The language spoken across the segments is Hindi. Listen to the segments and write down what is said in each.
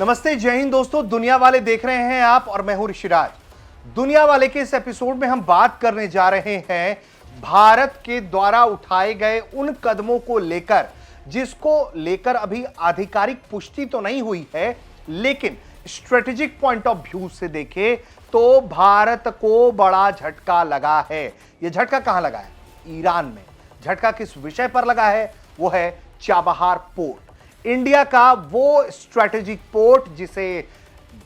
नमस्ते, जय हिंद दोस्तों। दुनिया वाले देख रहे हैं आप और मैं हूं ऋषिराज। दुनिया वाले के इस एपिसोड में हम बात करने जा रहे हैं भारत के द्वारा उठाए गए उन कदमों को लेकर जिसको लेकर अभी आधिकारिक पुष्टि तो नहीं हुई है, लेकिन स्ट्रेटेजिक पॉइंट ऑफ व्यू से देखें तो भारत को बड़ा झटका लगा है। यह झटका कहां लगा है? ईरान में। झटका किस विषय पर लगा है? वो है चाबहार पोर्ट, इंडिया का वो स्ट्रेटेजिक पोर्ट जिसे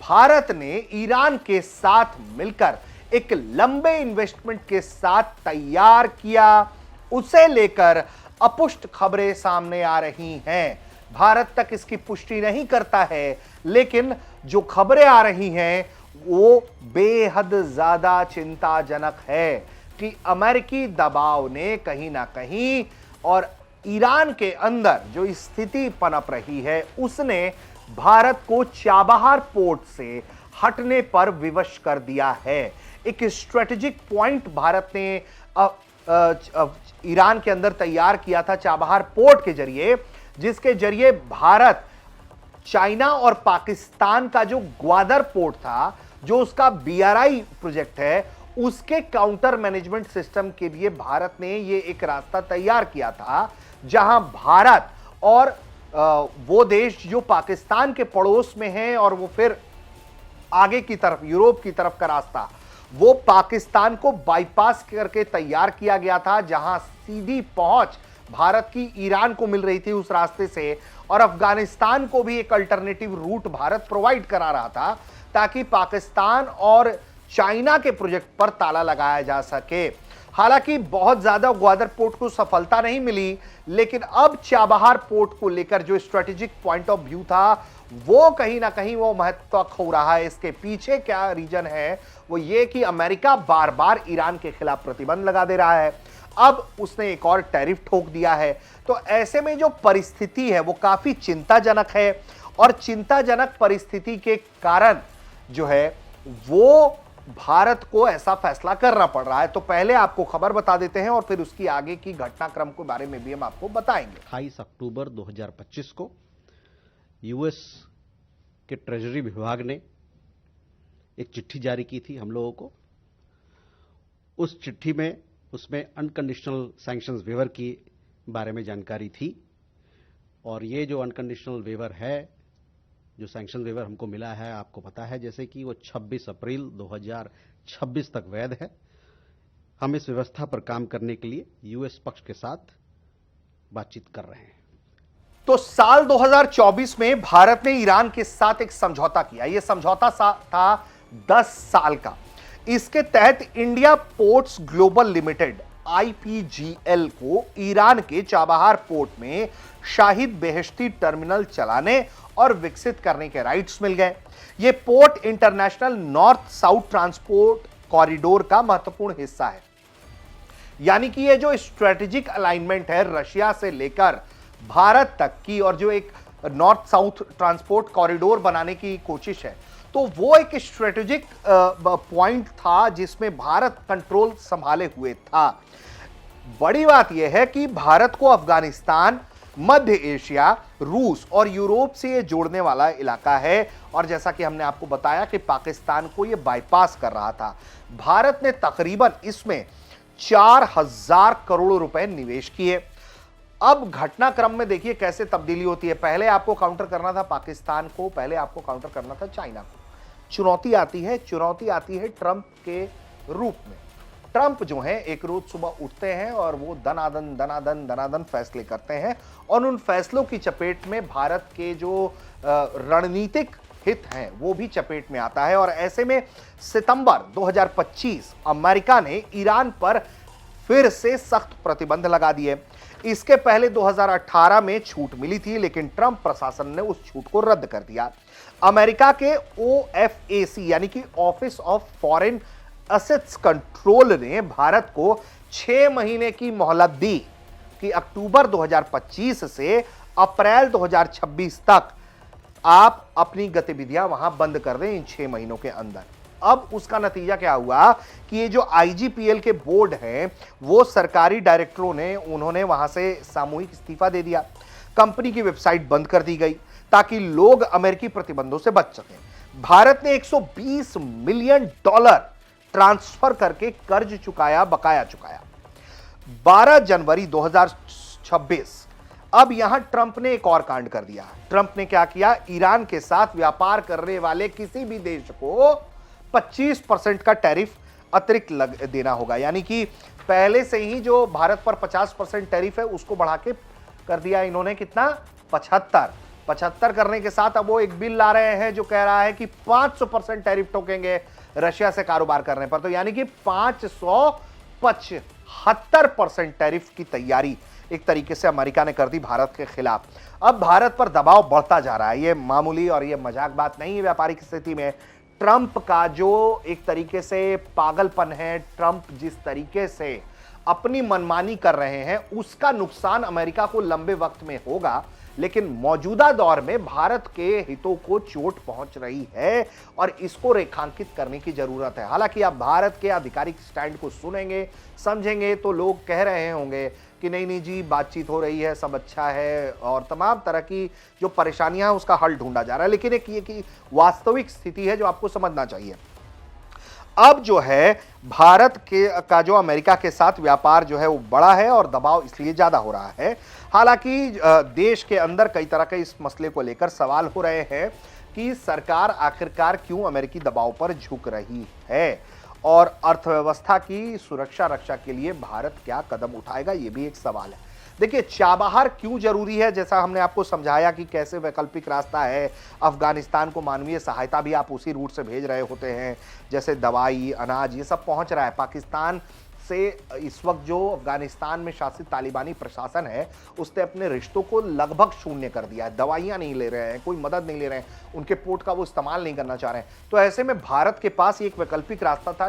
भारत ने ईरान के साथ मिलकर एक लंबे इन्वेस्टमेंट के साथ तैयार किया। उसे लेकर अपुष्ट खबरें सामने आ रही हैं। भारत तक इसकी पुष्टि नहीं करता है, लेकिन जो खबरें आ रही हैं वो बेहद ज्यादा चिंताजनक है कि अमेरिकी दबाव ने कहीं ना कहीं और ईरान के अंदर जो स्थिति पनप रही है उसने भारत को चाबहार पोर्ट से हटने पर विवश कर दिया है। एक स्ट्रेटेजिक पॉइंट भारत ने ईरान के अंदर तैयार किया था चाबहार पोर्ट के जरिए, जिसके जरिए भारत चाइना और पाकिस्तान का जो ग्वादर पोर्ट था, जो उसका बीआरआई प्रोजेक्ट है, उसके काउंटर मैनेजमेंट सिस्टम के लिए भारत ने यह एक रास्ता तैयार किया था, जहां भारत और वो देश जो पाकिस्तान के पड़ोस में है और वो फिर आगे की तरफ यूरोप की तरफ का रास्ता वो पाकिस्तान को बाईपास करके तैयार किया गया था, जहां सीधी पहुंच भारत की ईरान को मिल रही थी उस रास्ते से, और अफगानिस्तान को भी एक अल्टरनेटिव रूट भारत प्रोवाइड करा रहा था ताकि पाकिस्तान और चाइना के प्रोजेक्ट पर ताला लगाया जा सके। हालांकि बहुत ज्यादा ग्वादर पोर्ट को सफलता नहीं मिली, लेकिन अब चाबहार पोर्ट को लेकर जो स्ट्रेटेजिक पॉइंट ऑफ व्यू था वो कहीं ना कहीं वो महत्व खो रहा है। इसके पीछे क्या रीजन है? वो ये कि अमेरिका बार बार ईरान के खिलाफ प्रतिबंध लगा दे रहा है। अब उसने एक और टैरिफ ठोक दिया है। तो ऐसे में जो परिस्थिति है वो काफी चिंताजनक है, और चिंताजनक परिस्थिति के कारण जो है वो भारत को ऐसा फैसला करना पड़ रहा है। तो पहले आपको खबर बता देते हैं और फिर उसकी आगे की घटनाक्रम के बारे में भी हम आपको बताएंगे। 28 अक्टूबर 2025 को यूएस के ट्रेजरी विभाग ने एक चिट्ठी जारी की थी हम लोगों को। उस चिट्ठी में उसमें अनकंडीशनल सैंक्शंस वेवर की बारे में जानकारी थी, और ये जो अनकंडीशनल वेवर है, जो सैंक्शन वेवर हमको मिला है, आपको पता है जैसे कि वो 26 अप्रैल 2026 तक वैध है। हम इस व्यवस्था पर काम करने के लिए यूएस पक्ष के साथ बातचीत कर रहे हैं। तो साल 2024 में भारत ने ईरान के साथ एक समझौता किया। यह समझौता था 10 साल का। इसके तहत India ports global limited IPGL को ईरान के चाबहार पोर्ट में शाहिद बेहेश्ती टर्मिनल चलाने और विकसित करने के राइट्स मिल गए। यह port international north south transport corridor का महत्वपूर्ण हिस्सा है। यानी कि यह जो स्ट्रेटेजिक अलाइनमेंट है रशिया से लेकर भारत तक की, और जो एक नॉर्थ साउथ ट्रांसपोर्ट कॉरिडोर बनाने की कोशिश है, तो वो एक स्ट्रेटेजिक पॉइंट था जिसमें भारत कंट्रोल संभाले हुए था। बड़ी बात यह है कि भारत को अफगानिस्तान, मध्य एशिया, रूस और यूरोप से ये जोड़ने वाला इलाका है, और जैसा कि हमने आपको बताया कि पाकिस्तान को ये बाईपास कर रहा था। भारत ने तकरीबन इसमें 4000 करोड़ रुपए निवेश किए। अब घटनाक्रम में देखिए कैसे तब्दीली होती है। पहले आपको काउंटर करना था पाकिस्तान को, पहले आपको काउंटर करना था चाइना को। चुनौती आती है ट्रंप के रूप में। ट्रंप जो है एक रोज सुबह उठते हैं और वो दनादन फैसले करते हैं, और उन फैसलों की चपेट में भारत के जो रणनीतिक हित हैं वो भी चपेट में आता है। और ऐसे में सितंबर 2025 अमेरिका ने ईरान पर फिर से सख्त प्रतिबंध लगा दिए। इसके पहले 2018 में छूट मिली थी, लेकिन ट्रंप प्रशासन ने उस छूट को रद्द कर दिया। अमेरिका के ओएफएसी यानी कि office of foreign assets control ने भारत को 6 महीने की मोहलत दी कि अक्टूबर 2025 से अप्रैल 2026 तक आप अपनी गतिविधियां वहां बंद कर दें इन 6 महीनों के अंदर। अब उसका नतीजा क्या हुआ कि ये जो आईजीपीएल के बोर्ड हैं वो सरकारी डायरेक्टरों ने उन्होंने वहां से सामूहिक इस्तीफा दे दिया। कंपनी की वेबसाइट बंद कर दी गई। ताकि लोग अमेरिकी प्रतिबंधों से बच सकें। भारत ने $120 मिलियन ट्रांसफर करके कर्ज चुकाया, बकाया चुकाया। 12 जनवरी 2026। अब यहां ट्रंप ने एक और कांड कर दिया। ट्रंप ने क्या किया? ईरान के साथ व्यापार करने वाले किसी भी देश को 25% का टैरिफ अतिरिक्त देना होगा। यानी कि पहले से ही जो भारत पर 50% टैरिफ है उसको बढ़ा के कर दिया इन्होंने। कितना? 75 करने के साथ अब वो एक बिल ला रहे हैं जो कह रहा है कि 500% टैरिफ ठोकेंगे रशिया से कारोबार करने पर। तो यानी कि 575% टैरिफ की तैयारी एक तरीके से अमेरिका ने कर दी भारत के खिलाफ। अब भारत पर दबाव बढ़ता जा रहा है। ये मामूली और ये मजाक बात नहीं है। व्यापारिक स्थिति में ट्रंप का जो एक तरीके से पागलपन है, ट्रंप जिस तरीके से अपनी मनमानी कर रहे हैं, उसका नुकसान अमेरिका को लंबे वक्त में होगा। लेकिन मौजूदा दौर में भारत के हितों को चोट पहुंच रही है और इसको रेखांकित करने की जरूरत है। हालांकि आप भारत के आधिकारिक स्टैंड को सुनेंगे, समझेंगे तो लोग कह रहे होंगे कि नहीं जी, बातचीत हो रही है, सब अच्छा है और तमाम तरह की जो परेशानियां हैं उसका हल ढूंढा जा रहा है। लेकिन एक ये कि वास्तविक स्थिति है जो आपको समझना चाहिए। अब जो है भारत के का जो अमेरिका के साथ व्यापार जो है वो बड़ा है और दबाव इसलिए ज्यादा हो रहा है। हालांकि देश के अंदर कई तरह के इस मसले को लेकर सवाल हो रहे हैं कि सरकार आखिरकार क्यों अमेरिकी दबाव पर झुक रही है और अर्थव्यवस्था की सुरक्षा रक्षा के लिए भारत क्या कदम उठाएगा, ये भी एक सवाल है। देखिए, चाबहार क्यों जरूरी है, जैसा हमने आपको समझाया कि कैसे वैकल्पिक रास्ता है। अफगानिस्तान को मानवीय सहायता भी आप उसी रूट से भेज रहे होते हैं, जैसे दवाई, अनाज, ये सब पहुंच रहा है पाकिस्तान से। इस वक्त जो अफगानिस्तान में शासित तालिबानी प्रशासन है उसने अपने रिश्तों को लगभग शून्य कर दिया है। दवाइयां नहीं ले रहे हैं, कोई मदद नहीं ले रहे हैं, उनके पोर्ट का वो इस्तेमाल नहीं करना चाह रहे हैं। तो ऐसे में भारत के पास एक वैकल्पिक रास्ता था।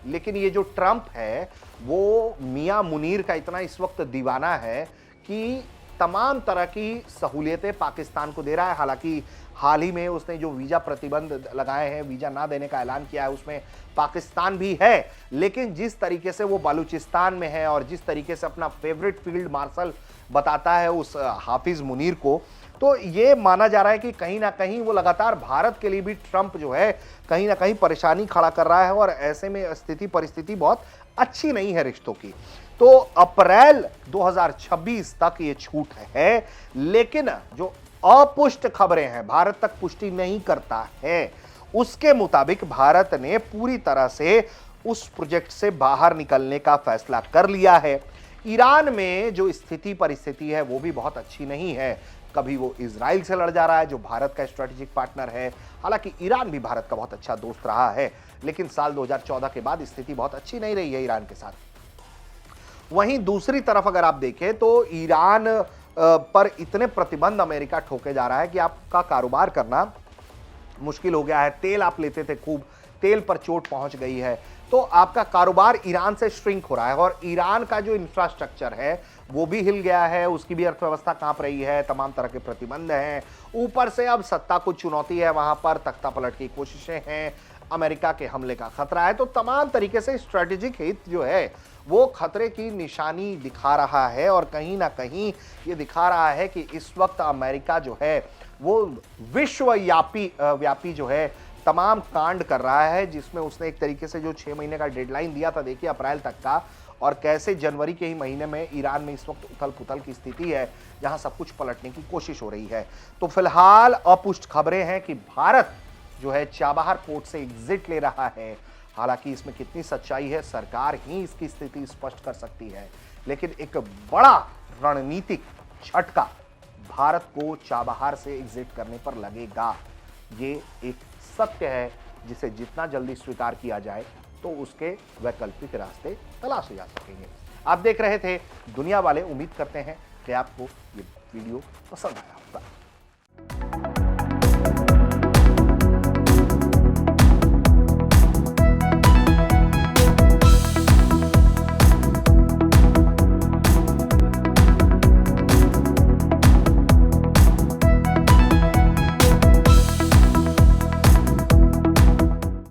लेकिन ये जो ट्रंप है वो मियां मुनीर का इतना इस वक्त दीवाना है कि तमाम तरह की सहूलियतें पाकिस्तान को दे रहा है। हालांकि हाल ही में उसने जो वीजा प्रतिबंध लगाए हैं, वीजा ना देने का ऐलान किया है, उसमें पाकिस्तान भी है। लेकिन जिस तरीके से वो बलूचिस्तान में है और जिस तरीके से अपना फेवरेट फील्ड मार्शल बताता है उस हाफिज मुनीर को, तो ये माना जा रहा है कि कहीं ना कहीं वो लगातार भारत के लिए भी ट्रंप जो है कहीं ना कहीं परेशानी खड़ा कर रहा है और ऐसे में परिस्थिति बहुत अच्छी नहीं है रिश्तों की। तो अप्रैल 2026 तक ये छूट है। लेकिन जो अपुष्ट खबरें हैं, भारत तक पुष्टि नहीं करता है, उसके मुताबिक भारत ने पूरी तरह से उस प्रोजेक्ट से बाहर निकलने का फैसला कर लिया है। ईरान में जो परिस्थिति है वो भी बहुत अच्छी नहीं है। कभी वो इजराइल से लड़ जा रहा है जो भारत का स्ट्रेटेजिक पार्टनर है। हालांकि ईरान भी भारत का बहुत अच्छा दोस्त रहा है, लेकिन साल 2014 के बाद स्थिति बहुत अच्छी नहीं रही है ईरान के साथ। वहीं दूसरी तरफ अगर आप देखें तो ईरान पर इतने प्रतिबंध अमेरिका ठोके जा रहा है कि आपका कारोबार करना मुश्किल हो गया है। तेल आप लेते थे खूब, तेल पर चोट पहुंच गई है, तो आपका कारोबार ईरान से श्रिंक हो रहा है और ईरान का जो इंफ्रास्ट्रक्चर है वो भी हिल गया है, उसकी भी अर्थव्यवस्था कांप रही है, तमाम तरह के प्रतिबंध हैं। ऊपर से अब सत्ता को चुनौती है, वहां पर तख्ता पलट की कोशिशें हैं, अमेरिका के हमले का खतरा है। तो तमाम तरीके से स्ट्रेटेजिक हित जो है वो खतरे की निशानी दिखा रहा है और कहीं ना कहीं ये दिखा रहा है कि इस वक्त अमेरिका जो है वो व्यापी जो है तमाम कांड कर रहा है, जिसमें उसने एक तरीके से जो 6 महीने का डेडलाइन दिया था, देखिए अप्रैल तक का, और कैसे जनवरी के ही महीने में ईरान में इस वक्त उथल पुथल की स्थिति है जहां सब कुछ पलटने की कोशिश हो रही है। तो फिलहाल अपुष्ट खबरें हैं कि भारत जो है चाबहार पोर्ट से एग्जिट ले रहा है। हालांकि इसमें कितनी सच्चाई है सरकार ही इसकी स्थिति स्पष्ट कर सकती है, लेकिन एक बड़ा रणनीतिक झटका भारत को चाबहार से एग्जिट करने पर लगेगा। ये एक सत्य है जिसे जितना जल्दी स्वीकार किया जाए तो उसके वैकल्पिक रास्ते तलाशे जा सकेंगे। आप देख रहे थे दुनिया वाले। उम्मीद करते हैं कि आपको ये वीडियो पसंद आया।